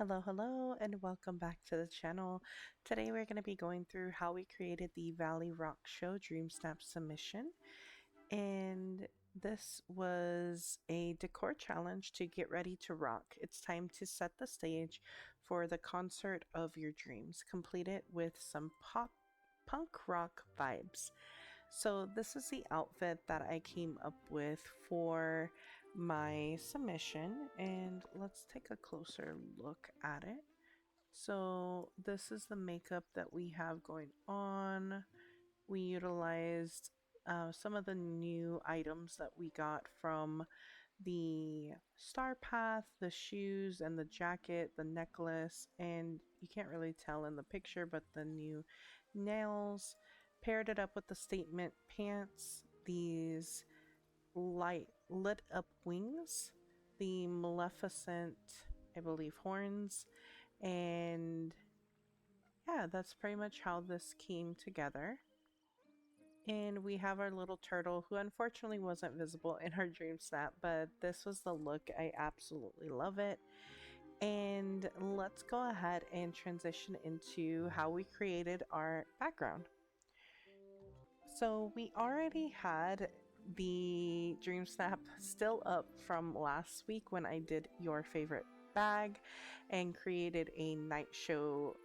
Hello, and welcome back to the channel. Today we're going to be going through how we created the Valley Rock Show DreamSnap submission. And this was a decor challenge to get ready to rock. It's time to set the stage for the concert of your dreams. Complete it with some punk rock vibes. So this is the outfit that I came up with for my submission, and let's take a closer look at it. So this is the makeup that we have going on. We utilized some of the new items that we got from the star path, the shoes and the jacket, the necklace, and you can't really tell in the picture, but the new nails. Paired it up with the statement pants, these lit up wings, the Maleficent, I believe, horns, and yeah, that's pretty much how this came together. And we have our little turtle, who unfortunately wasn't visible in our dream snap, but this was the look. I absolutely love it. And let's go ahead and transition into how we created our background. So we already had the dream snap still up from last week when I did your favorite bag and created a night show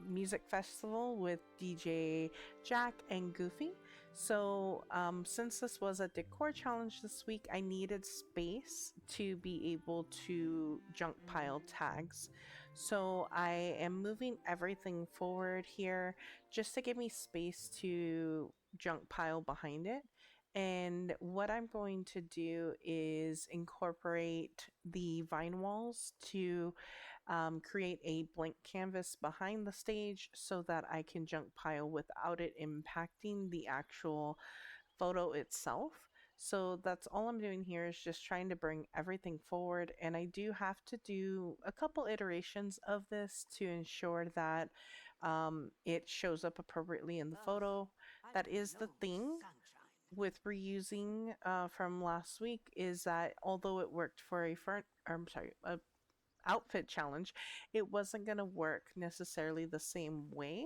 music festival with DJ Jack and Goofy. So since this was a decor challenge this week, I needed space to be able to junk pile tags. So I am moving everything forward here just to give me space to junk pile behind it. And what I'm going to do is incorporate the vine walls to create a blank canvas behind the stage so that I can junk pile without it impacting the actual photo itself. So that's all I'm doing here, is just trying to bring everything forward, and I do have to do a couple iterations of this to ensure that it shows up appropriately in the photo. That is the thing with reusing from last week, is that although it worked for a outfit challenge, it wasn't going to work necessarily the same way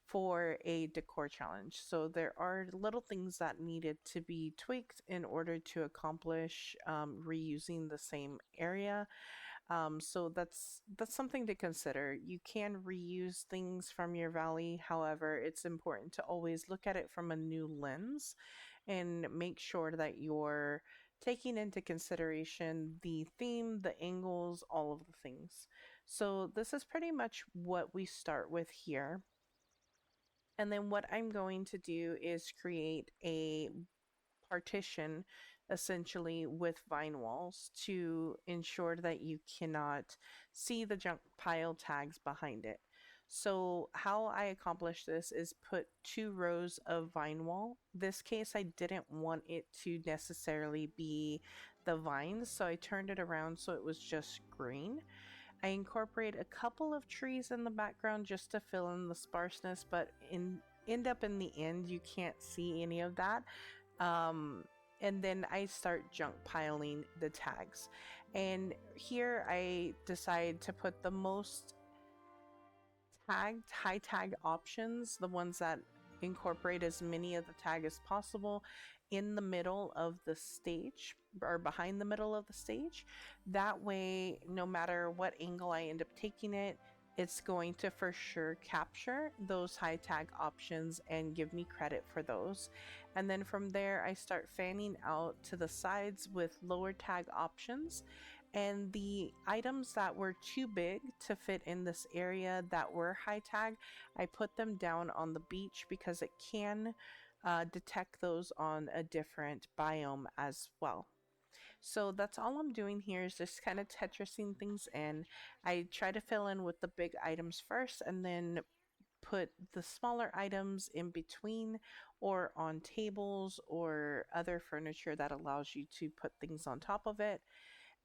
for a decor challenge. So there are little things that needed to be tweaked in order to accomplish reusing the same area. So that's something to consider. You can reuse things from your valley. However, it's important to always look at it from a new lens and make sure that you're taking into consideration the theme, the angles, all of the things. So this is pretty much what we start with here. And then what I'm going to do is create a partition essentially with vine walls to ensure that you cannot see the junk pile tags behind it. So how I accomplish this is put 2 rows of vine wall. This case I didn't want it to necessarily be the vines, so I turned it around so it was just green. I incorporate a couple of trees in the background just to fill in the sparseness, but end up in the end you can't see any of that. And then I start junk piling the tags, and here I decide to put the most tagged high tag options, the ones that incorporate as many of the tag as possible, in the middle of the stage or behind the middle of the stage. That way, no matter what angle I end up taking it, it's going to for sure capture those high tag options and give me credit for those. And then from there, I start fanning out to the sides with lower tag options. And the items that were too big to fit in this area that were high tag, I put them down on the beach because it can detect those on a different biome as well. So that's all I'm doing here, is just kind of Tetrising things in. I try to fill in with the big items first and then put the smaller items in between or on tables or other furniture that allows you to put things on top of it.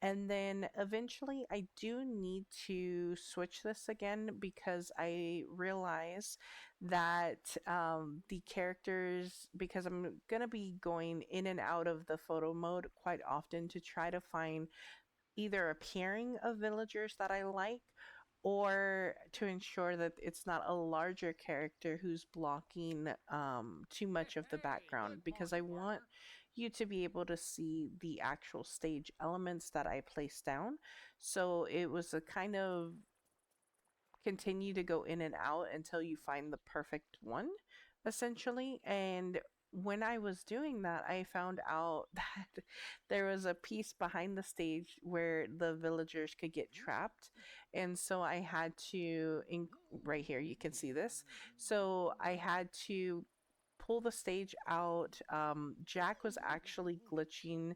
And then eventually I do need to switch this again because I realize that the characters, because I'm going to be going in and out of the photo mode quite often to try to find either a pairing of villagers that I like or to ensure that it's not a larger character who's blocking too much of the background, because I want you to be able to see the actual stage elements that I placed down. So it was a kind of continue to go in and out until you find the perfect one, essentially. And when I was doing that, I found out that there was a piece behind the stage where the villagers could get trapped. And so I had to, right here, you can see this. So I had to pull the stage out. Jack was actually glitching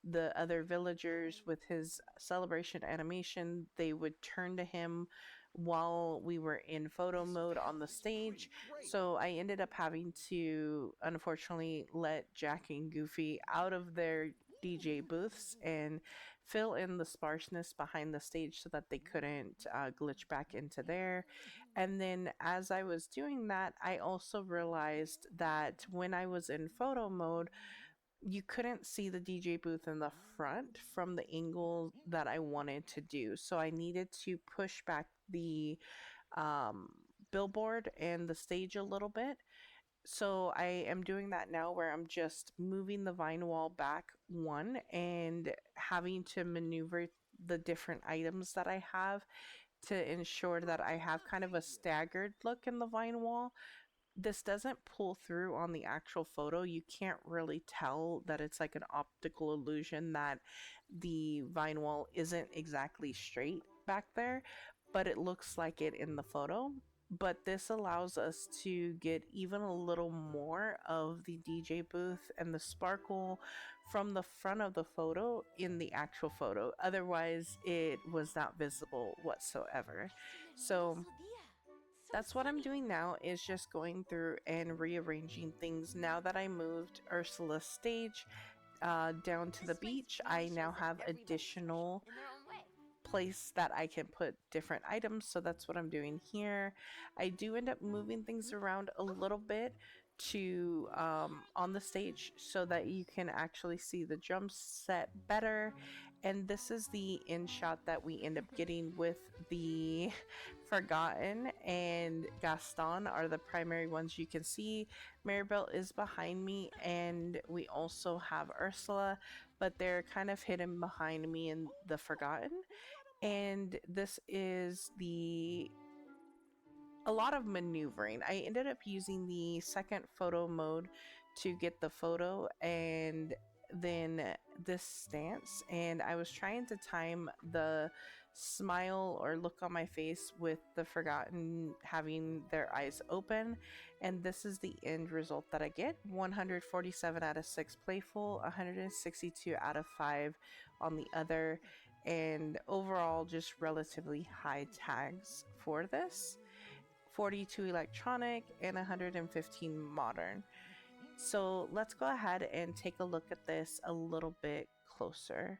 the other villagers with his celebration animation. They would turn to him while we were in photo mode on the stage. So I ended up having to, unfortunately, let Jack and Goofy out of their DJ booths and fill in the sparseness behind the stage so that they couldn't glitch back into there. And then as I was doing that, I also realized that when I was in photo mode, you couldn't see the DJ booth in the front from the angle that I wanted to do. So I needed to push back the um, billboard and the stage a little bit. So I am doing that now where I'm just moving the vine wall back one and having to maneuver the different items that I have to ensure that I have kind of a staggered look in the vine wall. This doesn't pull through on the actual photo. You can't really tell that it's like an optical illusion that the vine wall isn't exactly straight back there, but it looks like it in the photo. But this allows us to get even a little more of the DJ booth and the sparkle from the front of the photo in the actual photo. Otherwise, it was not visible whatsoever. So that's what I'm doing now, is just going through and rearranging things. Now that I moved Ursula's stage down to the beach, I now have additional place that I can put different items. So that's what I'm doing here. I do end up moving things around a little bit to on the stage so that you can actually see the drum set better. And this is the in shot that we end up getting with the Forgotten and Gaston are the primary ones you can see. Maribel is behind me, and we also have Ursula, but they're kind of hidden behind me in the Forgotten. And this is the a lot of maneuvering. I ended up using the second photo mode to get the photo and then this stance, and I was trying to time the smile or look on my face with the Forgotten having their eyes open, and this is the end result that I get. 147 out of 6 playful, 162 out of 5 on the other, and overall just relatively high tags for this. 42 electronic and 115 modern. So let's go ahead and take a look at this a little bit closer.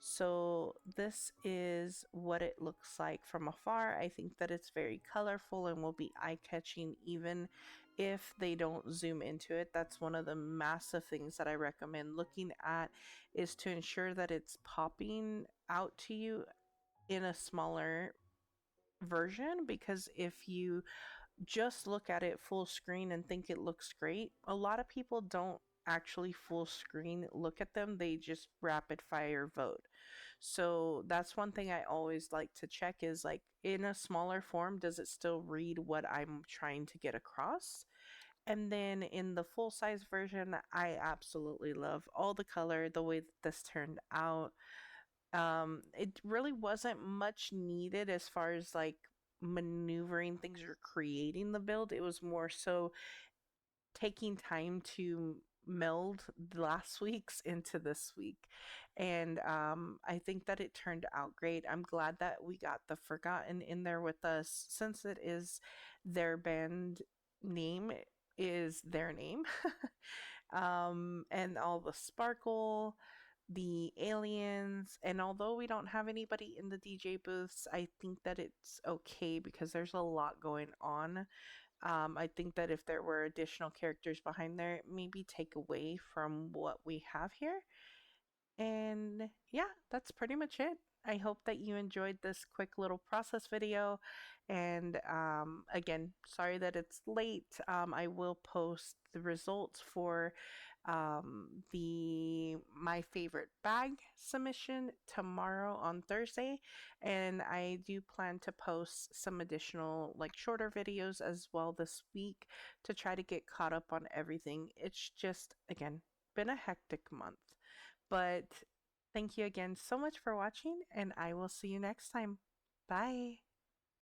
So this is what it looks like from afar. I think that it's very colorful and will be eye-catching even if they don't zoom into it. That's one of the massive things that I recommend looking at, is to ensure that it's popping out to you in a smaller version, because if you just look at it full screen and think it looks great, a lot of people don't actually full screen look at them, they just rapid fire vote. So that's one thing I always like to check, is like, in a smaller form, does it still read what I'm trying to get across? And then in the full size version, I absolutely love all the color, the way that this turned out. It really wasn't much needed as far as like maneuvering things or creating the build. It was more so taking time to meld last week's into this week. And I think that it turned out great. I'm glad that we got the Forgotten in there with us, since it is their band name is their name. And all the sparkle, the aliens, and although we don't have anybody in the DJ booths, I think that it's okay because there's a lot going on. I think that if there were additional characters behind there, maybe take away from what we have here. And yeah, that's pretty much it. I hope that you enjoyed this quick little process video. And again, sorry that it's late. I will post the results for the my favorite bag submission tomorrow on Thursday, and I do plan to post some additional like shorter videos as well this week to try to get caught up on everything. It's just again been a hectic month, but thank you again so much for watching, and I will see you next time. Bye.